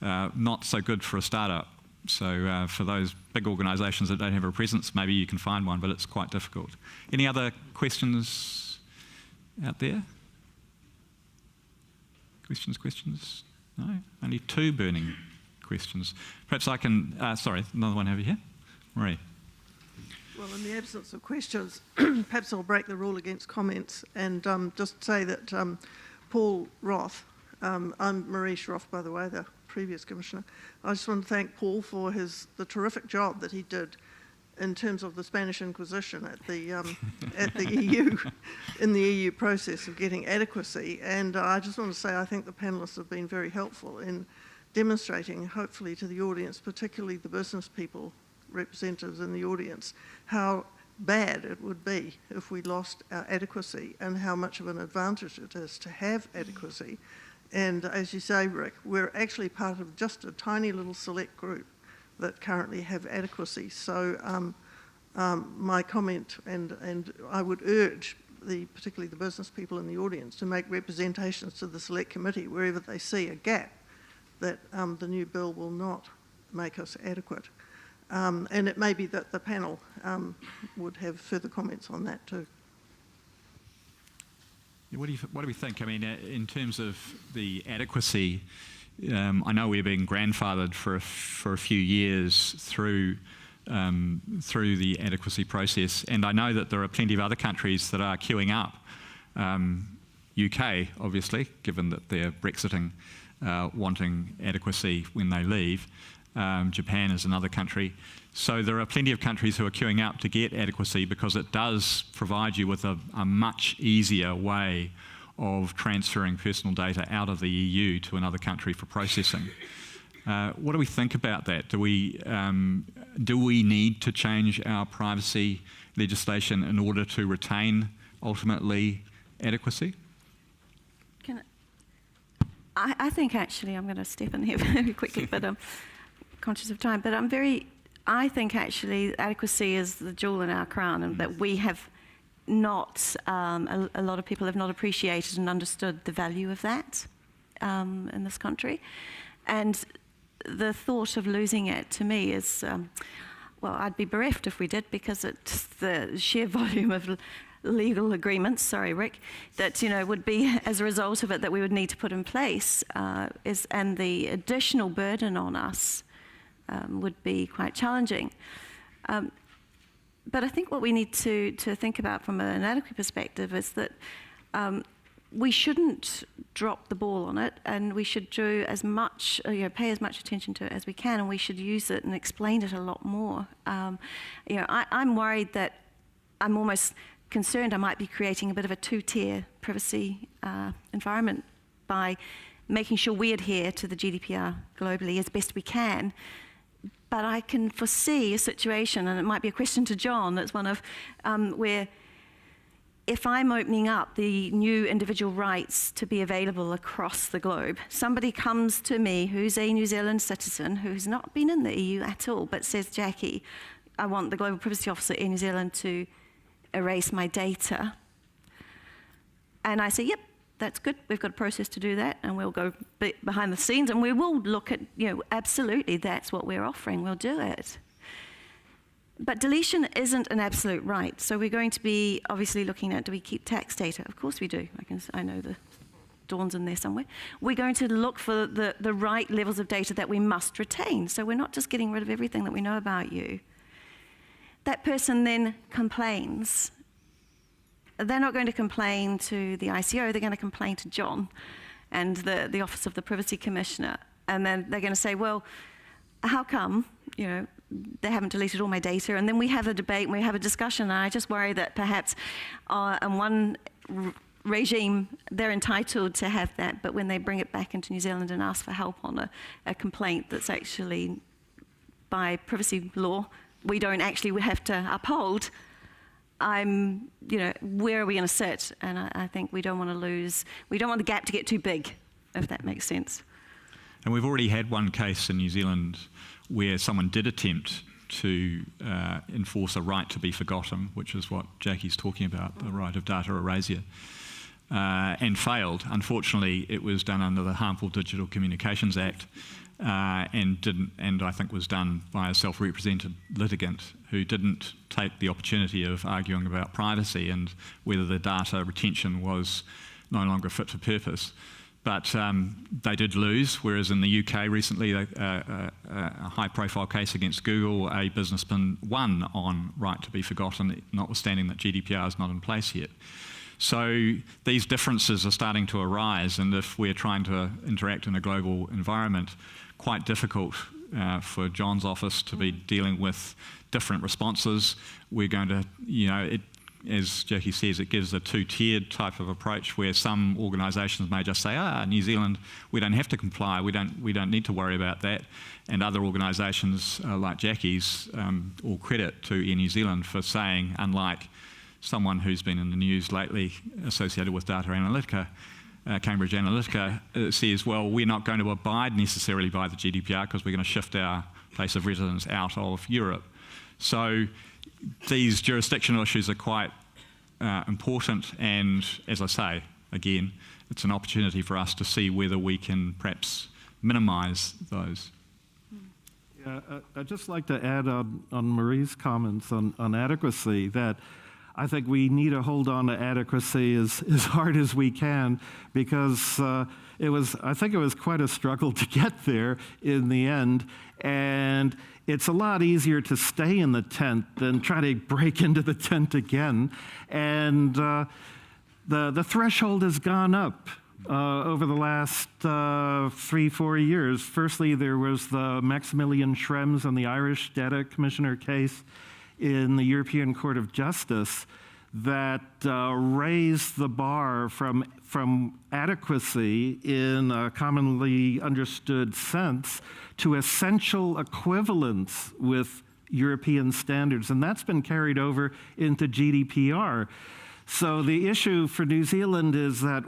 Not so good for a startup. So for those big organisations that don't have a presence, maybe you can find one, but it's quite difficult. Any other questions out there? Questions? No? Only two burning questions. Perhaps I can, sorry, another one over here. Marie.
Well, in the absence of questions, perhaps I'll break the rule against comments and just say that Paul Roth, I'm Marie Roth, by the way, the previous commissioner. I just want to thank Paul for the terrific job that he did in terms of the Spanish Inquisition at the EU, in the EU process of getting adequacy. And I just want to say I think the panellists have been very helpful in demonstrating, hopefully to the audience, particularly the business people, representatives in the audience, how bad it would be if we lost our adequacy and how much of an advantage it is to have adequacy. And as you say, Rick, we're actually part of just a tiny little select group that currently have adequacy. So my comment, and I would urge particularly the business people in the audience to make representations to the select committee wherever they see a gap that the new bill will not make us adequate. And it may be that the panel would have further comments on that too.
Yeah, what do we think? I mean, in terms of the adequacy, I know we're being grandfathered for a few years through the adequacy process, and I know that there are plenty of other countries that are queuing up. UK, obviously, given that they're Brexiting, wanting adequacy when they leave. Japan is another country. So there are plenty of countries who are queuing up to get adequacy because it does provide you with a much easier way of transferring personal data out of the EU to another country for processing. What do we think about that? Do we need to change our privacy legislation in order to retain ultimately adequacy?
I think actually, I'm going to step in here very quickly, but I'm conscious of time. But I think actually adequacy is the jewel in our crown, and that we have not, a lot of people have not appreciated and understood the value of that in this country. And the thought of losing it, to me, is, well, I'd be bereft if we did, because it's the sheer volume of legal agreements, sorry, Rick, that, would be as a result of it that we would need to put in place, and the additional burden on us would be quite challenging. But I think what we need to think about from an adequacy perspective is that we shouldn't drop the ball on it, and we should do as much, pay as much attention to it as we can, and we should use it and explain it a lot more. I'm worried that I'm almost concerned I might be creating a bit of a two-tier privacy environment by making sure we adhere to the GDPR globally as best we can. But I can foresee a situation, and it might be a question to John, that's one of where if I'm opening up the new individual rights to be available across the globe, somebody comes to me who's a New Zealand citizen who's not been in the EU at all, but says, Jackie, I want the Global Privacy Officer in New Zealand to erase my data. And I say, yep, that's good. We've got a process to do that, and we'll go behind the scenes, and we will look at, absolutely, that's what we're offering. We'll do it. But deletion isn't an absolute right. So we're going to be obviously looking at, do we keep tax data? Of course we do. I know the Dawn's in there somewhere. We're going to look for the right levels of data that we must retain. So we're not just getting rid of everything that we know about you. That person then complains. They're not going to complain to the ICO, they're going to complain to John and the Office of the Privacy Commissioner. And then they're going to say, well, how come, they haven't deleted all my data? And then we have a debate and we have a discussion, and I just worry that perhaps in one regime, they're entitled to have that, but when they bring it back into New Zealand and ask for help on a complaint that's actually by privacy law, we don't actually have to uphold, where are we going to sit? And I think we don't want the gap to get too big, if that makes sense.
And we've already had one case in New Zealand where someone did attempt to enforce a right to be forgotten, which is what Jackie's talking about, the right of data erasure, and failed. Unfortunately, it was done under the Harmful Digital Communications Act, and I think was done by a self-represented litigant who didn't take the opportunity of arguing about privacy and whether the data retention was no longer fit for purpose. But they did lose, whereas in the UK recently, a high-profile case against Google, a businessman won on right to be forgotten, notwithstanding that GDPR is not in place yet. So these differences are starting to arise, and if we're trying to interact in a global environment, quite difficult for John's office to be dealing with different responses. We're going to, as Jackie says, it gives a two-tiered type of approach where some organisations may just say, New Zealand, we don't have to comply, we don't need to worry about that, and other organisations like Jackie's, all credit to Air New Zealand for saying, unlike someone who's been in the news lately associated with data analytica, Cambridge Analytica, says, well, we're not going to abide necessarily by the GDPR because we're going to shift our place of residence out of Europe. So these jurisdictional issues are quite important, and as I say, again, it's an opportunity for us to see whether we can perhaps minimise those.
Yeah, I'd just like to add on Marie's comments on adequacy that I think we need to hold on to adequacy as hard as we can, because I think it was quite a struggle to get there in the end, and it's a lot easier to stay in the tent than try to break into the tent again. And the threshold has gone up over the last 3-4 years. Firstly, there was the Maximilian Schrems and the Irish Data Commissioner case in the European Court of Justice that raised the bar from adequacy in a commonly understood sense to essential equivalence with European standards, and that's been carried over into GDPR. So the issue for New Zealand is that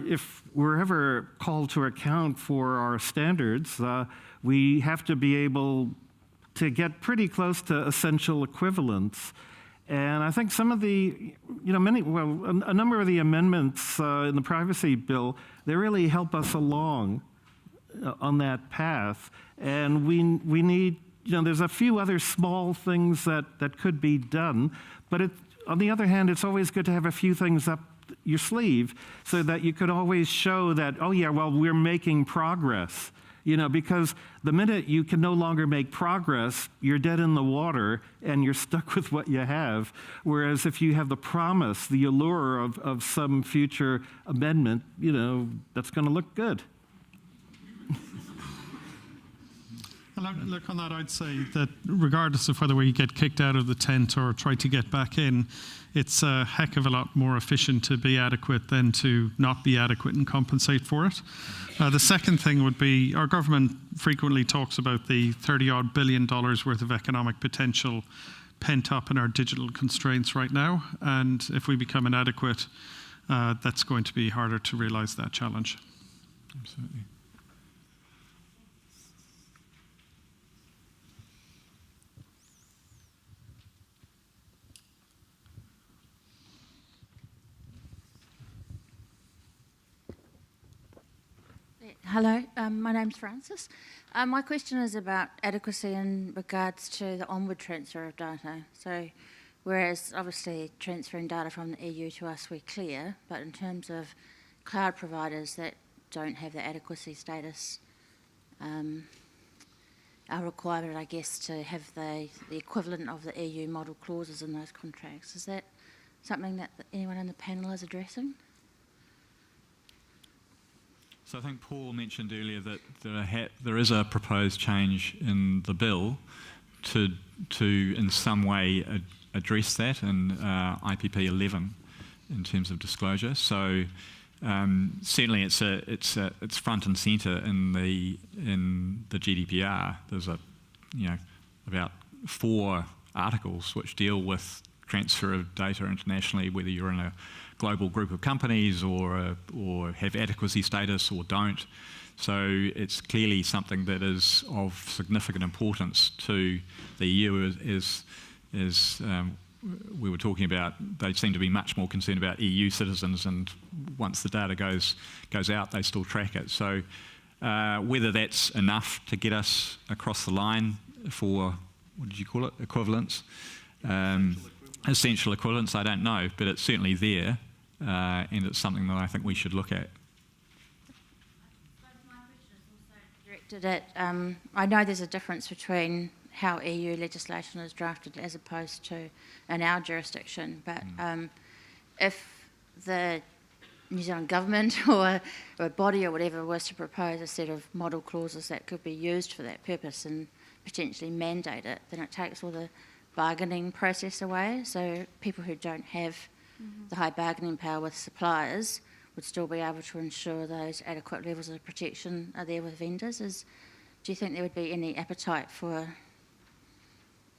if we're ever called to account for our standards, we have to be able to get pretty close to essential equivalence. And I think some of the, a number of the amendments in the privacy bill, they really help us along on that path. And we need, there's a few other small things that could be done, but on the other hand, it's always good to have a few things up your sleeve so that you could always show that, oh yeah, well, we're making progress. Because the minute you can no longer make progress, you're dead in the water and you're stuck with what you have. Whereas if you have the promise, the allure of some future amendment, that's going to look good.
Look, on that, I'd say that regardless of whether we get kicked out of the tent or try to get back in, it's a heck of a lot more efficient to be adequate than to not be adequate and compensate for it. The second thing would be our government frequently talks about the $30-odd billion worth of economic potential pent up in our digital constraints right now. And if we become inadequate, that's going to be harder to realise that challenge.
Absolutely.
Hello, my name's Francis. My question is about adequacy in regards to the onward transfer of data. So, whereas obviously transferring data from the EU to us, we're clear, but in terms of cloud providers that don't have the adequacy status, our requirement, I guess, to have the equivalent of the EU model clauses in those contracts. Is that something that anyone on the panel is addressing?
So I think Paul mentioned earlier that there is a proposed change in the bill to in some way address that in IPP 11 in terms of disclosure. So certainly it's front and centre in the GDPR. There's about 4 articles which deal with transfer of data internationally, whether you're in a global group of companies or have adequacy status or don't. So it's clearly something that is of significant importance to the EU. As we were talking about, they seem to be much more concerned about EU citizens, and once the data goes out, they still track it. So whether that's enough to get us across the line for, what did you call it, equivalence? Essential equivalence, I don't know, but it's certainly there, and it's something that I think we should look at.
My question is also directed at, I know there's a difference between how EU legislation is drafted as opposed to in our jurisdiction, but if the New Zealand government or a body or whatever was to propose a set of model clauses that could be used for that purpose and potentially mandate it, then it takes all the bargaining process away, so people who don't have the high bargaining power with suppliers would still be able to ensure those adequate levels of protection are there with vendors. Do you think there would be any appetite for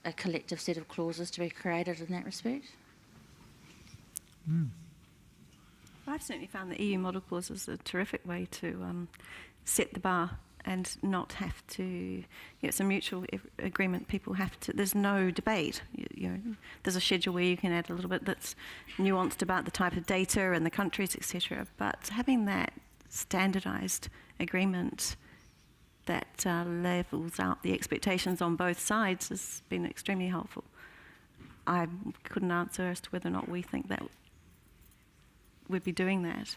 a collective set of clauses to be created in that respect?
I've certainly found the EU model clauses a terrific way to set the bar and not have to, it's a mutual agreement. People have to, there's no debate. There's a schedule where you can add a little bit that's nuanced about the type of data and the countries, etc. But having that standardised agreement that levels out the expectations on both sides has been extremely helpful. I couldn't answer as to whether or not we think that we'd be doing that.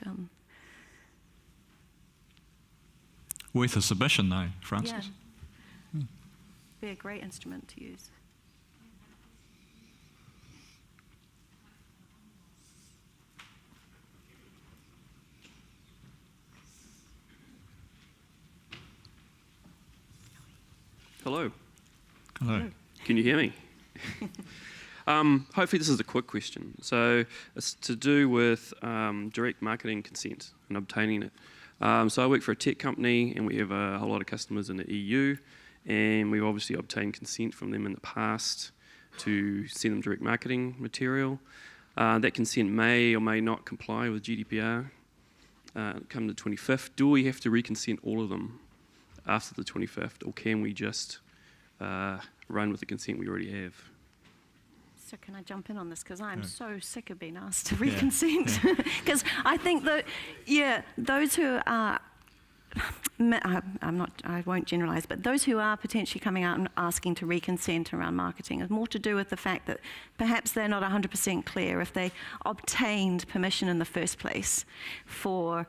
Worth a submission, though, Francis.
Yeah. Be a great instrument to use.
Hello.
Hello.
Can you hear me? Hopefully this is a quick question. So it's to do with direct marketing consent and obtaining it. So I work for a tech company and we have a whole lot of customers in the EU, and we've obviously obtained consent from them in the past to send them direct marketing material. That consent may or may not comply with GDPR come the 25th. Do we have to reconsent all of them after the 25th, or can we just run with the consent we already have?
So can I jump in on this? Because I'm so sick of being asked to reconsent. Because I think that, those who are, I won't generalise, but those who are potentially coming out and asking to reconsent around marketing is more to do with the fact that perhaps they're not 100% clear if they obtained permission in the first place for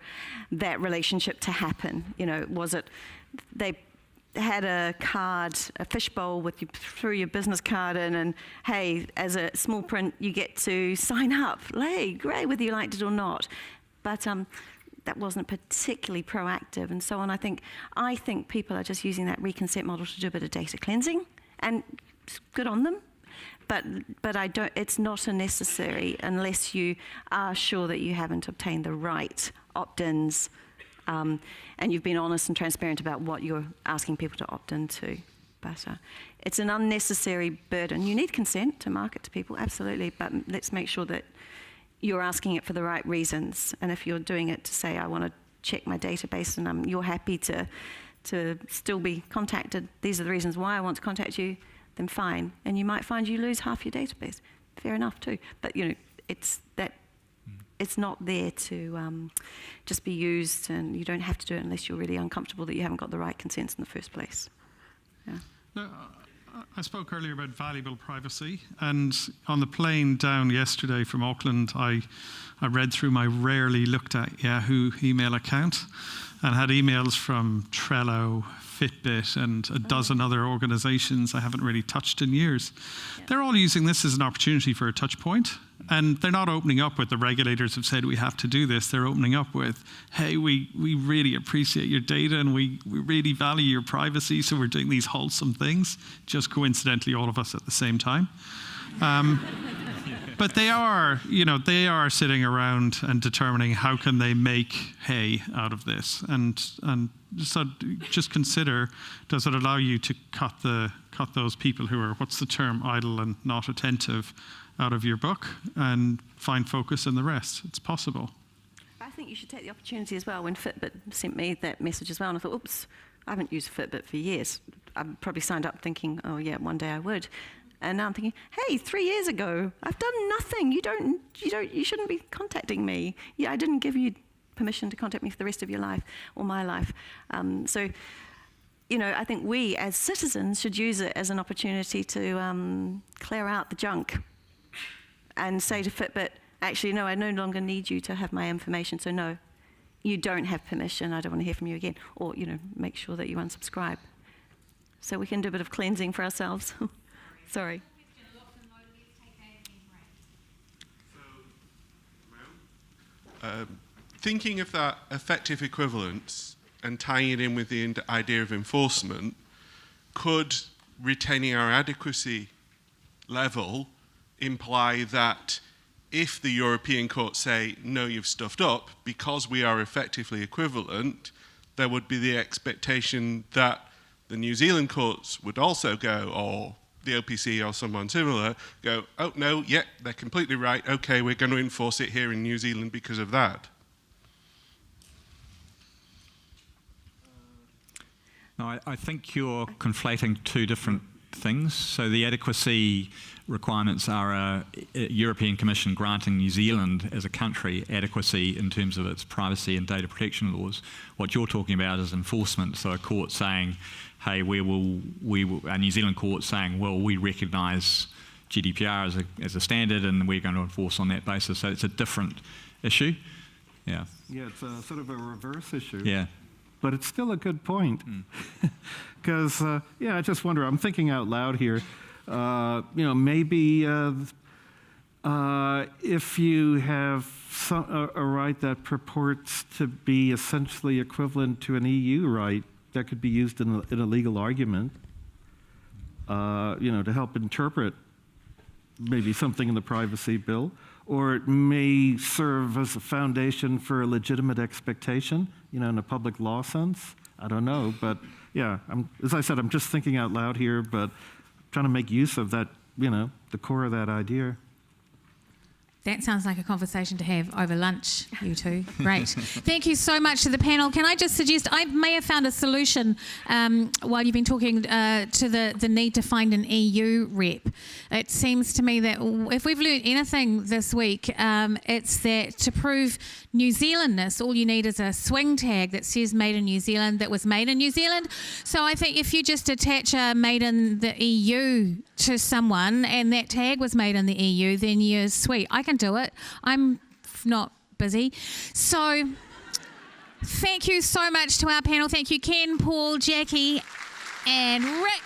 that relationship to happen. Was it they had a card, a fishbowl with you, threw your business card in, and hey, as a small print, you get to sign up. Hey, great, whether you liked it or not. But that wasn't particularly proactive, and so on. I think people are just using that reconsent model to do a bit of data cleansing, and it's good on them. But I don't. It's not a necessary unless you are sure that you haven't obtained the right opt-ins. And you've been honest and transparent about what you're asking people to opt into. But it's an unnecessary burden. You need consent to market to people, absolutely, but let's make sure that you're asking it for the right reasons. And if you're doing it to say, I want to check my database and you're happy to still be contacted, these are the reasons why I want to contact you, then fine. And you might find you lose half your database. Fair enough too. But it's not there to just be used, and you don't have to do it unless you're really uncomfortable that you haven't got the right consents in the first place. Yeah.
No, I spoke earlier about valuable privacy, and on the plane down yesterday from Auckland, I read through my rarely looked at Yahoo email account and had emails from Trello, Fitbit, and a dozen other organizations I haven't really touched in years. Yeah. They're all using this as an opportunity for a touch point. And they're not opening up with the regulators have said we have to do this. They're opening up with, hey, we really appreciate your data and we really value your privacy, so we're doing these wholesome things, just coincidentally all of us at the same time. But they are sitting around and determining how can they make hay out of this. And so just consider, does it allow you to cut those people who are, what's the term, idle and not attentive out of your book and find focus in the rest? It's possible.
I think you should take the opportunity as well. When Fitbit sent me that message as well, and I thought, oops, I haven't used Fitbit for years. I probably signed up thinking, oh yeah, one day I would. And now I'm thinking, hey, 3 years ago, I've done nothing. You shouldn't be contacting me. Yeah, I didn't give you permission to contact me for the rest of your life or my life. So, I think we as citizens should use it as an opportunity to clear out the junk and say to Fitbit, actually, no, I no longer need you to have my information. So no, you don't have permission. I don't want to hear from you again. Or, make sure that you unsubscribe. So we can do a bit of cleansing for ourselves. Sorry.
Thinking of that effective equivalence and tying it in with the idea of enforcement, could retaining our adequacy level imply that if the European courts say, no, you've stuffed up, because we are effectively equivalent, there would be the expectation that the New Zealand courts would also go, or the OPC or someone similar, go, oh, no, yeah, they're completely right, okay, we're going to enforce it here in New Zealand because of that.
No, I think you're conflating two different things. So the adequacy requirements are a European Commission granting New Zealand as a country adequacy in terms of its privacy and data protection laws. What you're talking about is enforcement. So a court saying, hey, a New Zealand court saying, well, we recognise GDPR as a standard and we're going to enforce on that basis. So it's a different issue. Yeah. Yeah,
it's a sort of a reverse issue.
Yeah.
But it's still a good point. Because, I just wonder, I'm thinking out loud here, maybe if you have a right that purports to be essentially equivalent to an EU right, that could be used in a legal argument, to help interpret maybe something in the privacy bill, or it may serve as a foundation for a legitimate expectation, in a public law sense. I don't know, but yeah, as I said, I'm just thinking out loud here, but trying to make use of that, the core of that idea.
That sounds like a conversation to have over lunch, you two. Great. Thank you so much to the panel. Can I just suggest, I may have found a solution while you've been talking to the need to find an EU rep. It seems to me that if we've learned anything this week, it's that to prove New Zealandness, all you need is a swing tag that says Made in New Zealand, that was made in New Zealand. So I think if you just attach a Made in the EU to someone and that tag was made in the EU, then you're sweet. I can do it. I'm not busy. So thank you so much to our panel. Thank you, Ken, Paul, Jackie, and Rick.